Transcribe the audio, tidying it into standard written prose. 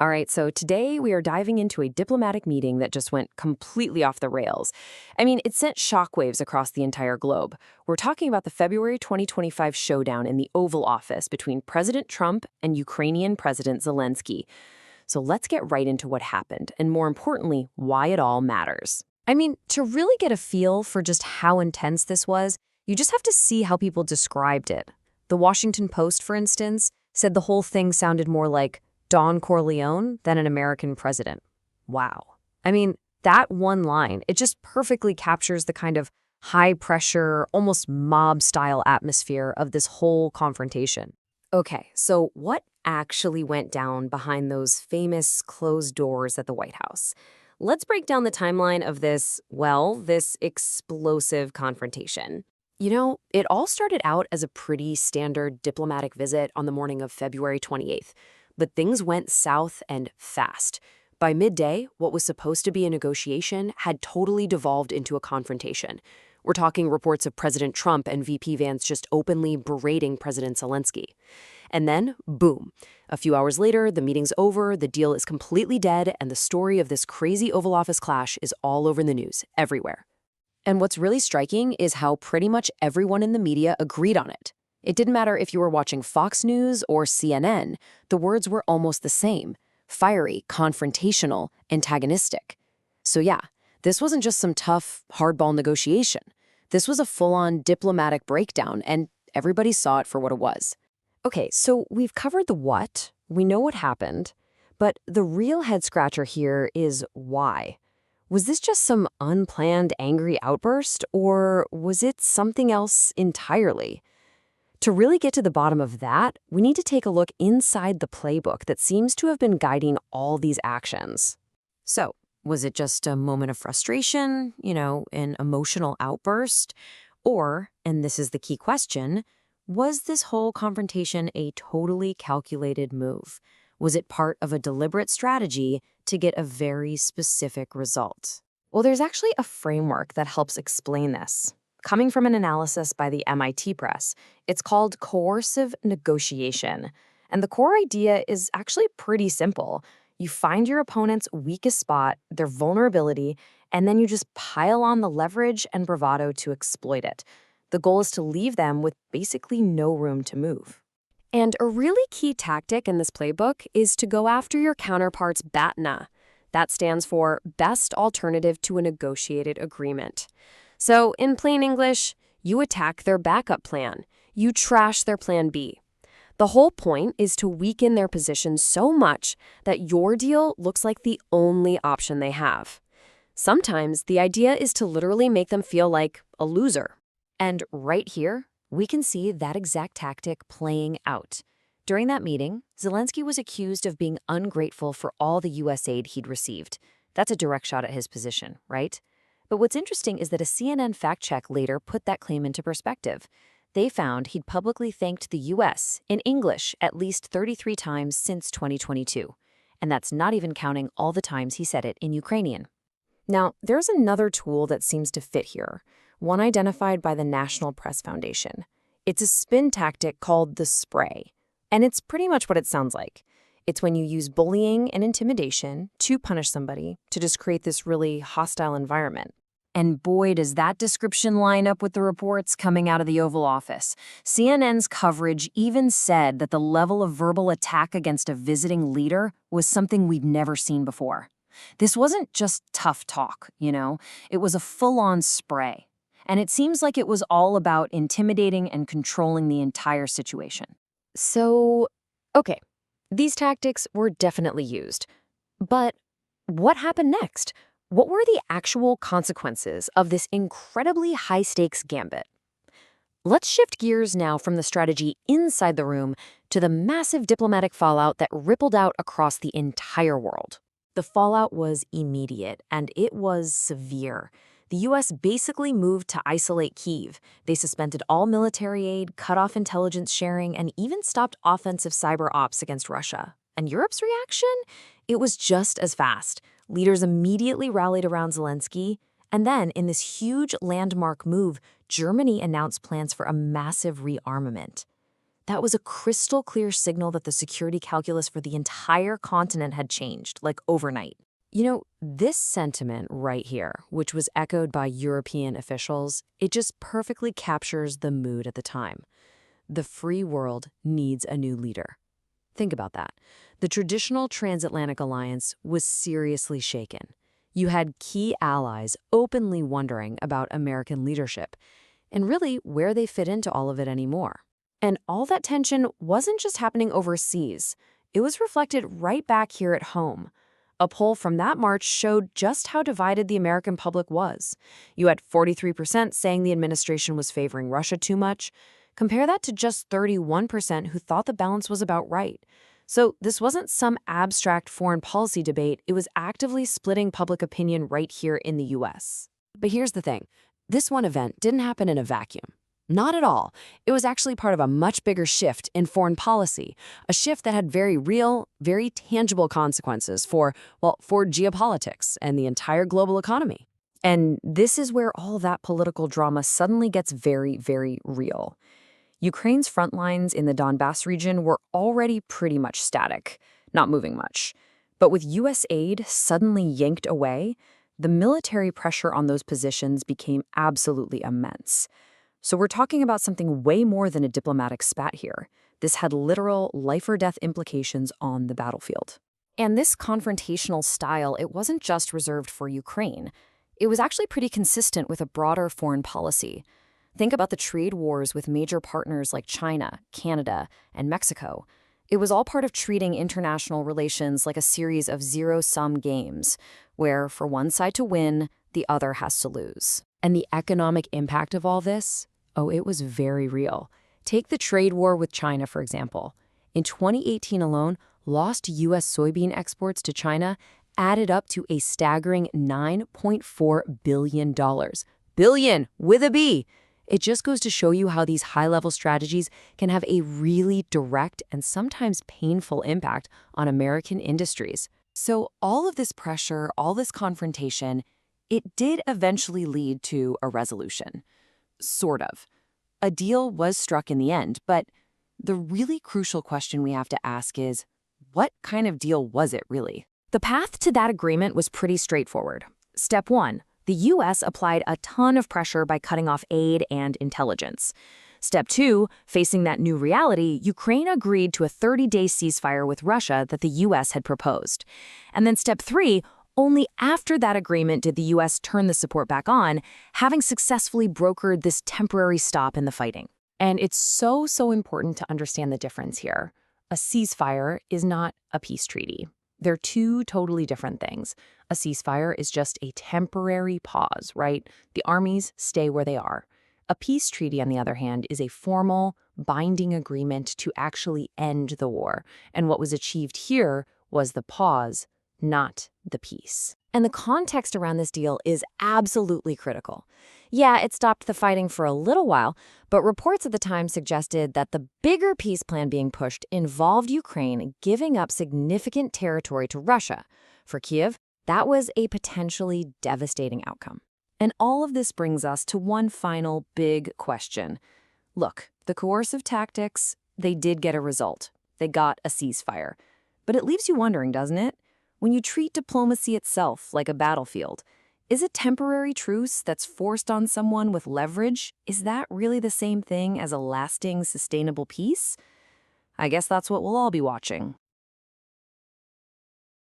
All right, so today we are diving into a diplomatic meeting that just went completely off the rails. I mean, it sent shockwaves across the entire globe. We're talking about the February 2025 showdown in the Oval Office between President Trump and Ukrainian President Zelenskyy. So let's get right into what happened, and more importantly, why it all matters. I mean, to really get a feel for just how intense this was, you just have to see how people described it. The Washington Post, for instance, said the whole thing sounded more like Don Corleone than an American president. Wow. I mean, that one line, it just perfectly captures the kind of high-pressure, almost mob-style atmosphere of this whole confrontation. Okay, so what actually went down behind those famous closed doors at the White House? Let's break down the timeline of this explosive confrontation. It all started out as a pretty standard diplomatic visit on the morning of February 28th, but things went south and fast. By midday, what was supposed to be a negotiation had totally devolved into a confrontation. We're talking reports of President Trump and VP Vance just openly berating President Zelenskyy. And then, boom. A few hours later, the meeting's over, the deal is completely dead, and the story of this crazy Oval Office clash is all over the news, everywhere. And what's really striking is how pretty much everyone in the media agreed on it. It didn't matter if you were watching Fox News or CNN, the words were almost the same: fiery, confrontational, antagonistic. So yeah, this wasn't just some tough, hardball negotiation. This was a full-on diplomatic breakdown, and everybody saw it for what it was. Okay, so we've covered the what, we know what happened, but the real head-scratcher here is why. Was this just some unplanned angry outburst, or was it something else entirely? To really get to the bottom of that, we need to take a look inside the playbook that seems to have been guiding all these actions. So, was it just a moment of frustration, an emotional outburst? Or, and this is the key question, was this whole confrontation a totally calculated move? Was it part of a deliberate strategy to get a very specific result? Well, there's actually a framework that helps explain this. Coming from an analysis by the MIT Press, it's called coercive negotiation. And the core idea is actually pretty simple. You find your opponent's weakest spot, their vulnerability, and then you just pile on the leverage and bravado to exploit it. The goal is to leave them with basically no room to move. And a really key tactic in this playbook is to go after your counterpart's BATNA. That stands for Best Alternative to a Negotiated Agreement. So, in plain English, you attack their backup plan. You trash their plan B. The whole point is to weaken their position so much that your deal looks like the only option they have. Sometimes the idea is to literally make them feel like a loser. And right here, we can see that exact tactic playing out. During that meeting, Zelenskyy was accused of being ungrateful for all the U.S. aid he'd received. That's a direct shot at his position, right? But what's interesting is that a CNN fact check later put that claim into perspective. They found he'd publicly thanked the U.S. in English at least 33 times since 2022. And that's not even counting all the times he said it in Ukrainian. Now, there's another tool that seems to fit here, one identified by the National Press Foundation. It's a spin tactic called the spray. And it's pretty much what it sounds like. It's when you use bullying and intimidation to punish somebody to just create this really hostile environment. And boy, does that description line up with the reports coming out of the Oval Office. CNN's coverage even said that the level of verbal attack against a visiting leader was something we'd never seen before. This wasn't just tough talk, It was a full-on spray. And it seems like it was all about intimidating and controlling the entire situation. So, okay. These tactics were definitely used. But what happened next? What were the actual consequences of this incredibly high-stakes gambit? Let's shift gears now from the strategy inside the room to the massive diplomatic fallout that rippled out across the entire world. The fallout was immediate, and it was severe. The U.S. basically moved to isolate Kyiv. They suspended all military aid, cut off intelligence sharing, and even stopped offensive cyber ops against Russia. And Europe's reaction? It was just as fast. Leaders immediately rallied around Zelenskyy, and then, in this huge landmark move, Germany announced plans for a massive rearmament. That was a crystal clear signal that the security calculus for the entire continent had changed, like overnight. This sentiment right here, which was echoed by European officials, it just perfectly captures the mood at the time. The free world needs a new leader. Think about that. The traditional transatlantic alliance was seriously shaken. You had key allies openly wondering about American leadership and really where they fit into all of it anymore. And all that tension wasn't just happening overseas. It was reflected right back here at home. A poll from that March showed just how divided the American public was. You had 43% saying the administration was favoring Russia too much. Compare that to just 31% who thought the balance was about right. So this wasn't some abstract foreign policy debate. It was actively splitting public opinion right here in the U.S. But here's the thing. This one event didn't happen in a vacuum. Not at all. It was actually part of a much bigger shift in foreign policy, a shift that had very real, very tangible consequences for geopolitics and the entire global economy. And this is where all that political drama suddenly gets very, very real. Ukraine's front lines in the Donbass region were already pretty much static, not moving much. But with U.S. aid suddenly yanked away, the military pressure on those positions became absolutely immense. So we're talking about something way more than a diplomatic spat here. This had literal life-or-death implications on the battlefield. And this confrontational style, it wasn't just reserved for Ukraine. It was actually pretty consistent with a broader foreign policy. Think about the trade wars with major partners like China, Canada, and Mexico. It was all part of treating international relations like a series of zero-sum games, where for one side to win, the other has to lose. And the economic impact of all this? Oh, it was very real. Take the trade war with China, for example. In 2018 alone, lost U.S. soybean exports to China added up to a staggering $9.4 billion. Billion, with a B! It just goes to show you how these high-level strategies can have a really direct and sometimes painful impact on American industries. So all of this pressure, all this confrontation, it did eventually lead to a resolution. Sort of. A deal was struck in the end, but the really crucial question we have to ask is, what kind of deal was it really? The path to that agreement was pretty straightforward. Step 1. The U.S. applied a ton of pressure by cutting off aid and intelligence. Step 2, facing that new reality, Ukraine agreed to a 30-day ceasefire with Russia that the U.S. had proposed. And then Step 3, only after that agreement did the U.S. turn the support back on, having successfully brokered this temporary stop in the fighting. And it's so important to understand the difference here. A ceasefire is not a peace treaty. They're two totally different things. A ceasefire is just a temporary pause, right? The armies stay where they are. A peace treaty, on the other hand, is a formal, binding agreement to actually end the war. And what was achieved here was the pause, not the peace. And the context around this deal is absolutely critical. Yeah, it stopped the fighting for a little while, but reports at the time suggested that the bigger peace plan being pushed involved Ukraine giving up significant territory to Russia. For Kyiv, that was a potentially devastating outcome. And all of this brings us to one final big question. Look, the coercive tactics, they did get a result. They got a ceasefire. But it leaves you wondering, doesn't it? When you treat diplomacy itself like a battlefield, is a temporary truce that's forced on someone with leverage, is that really the same thing as a lasting, sustainable peace? I guess that's what we'll all be watching.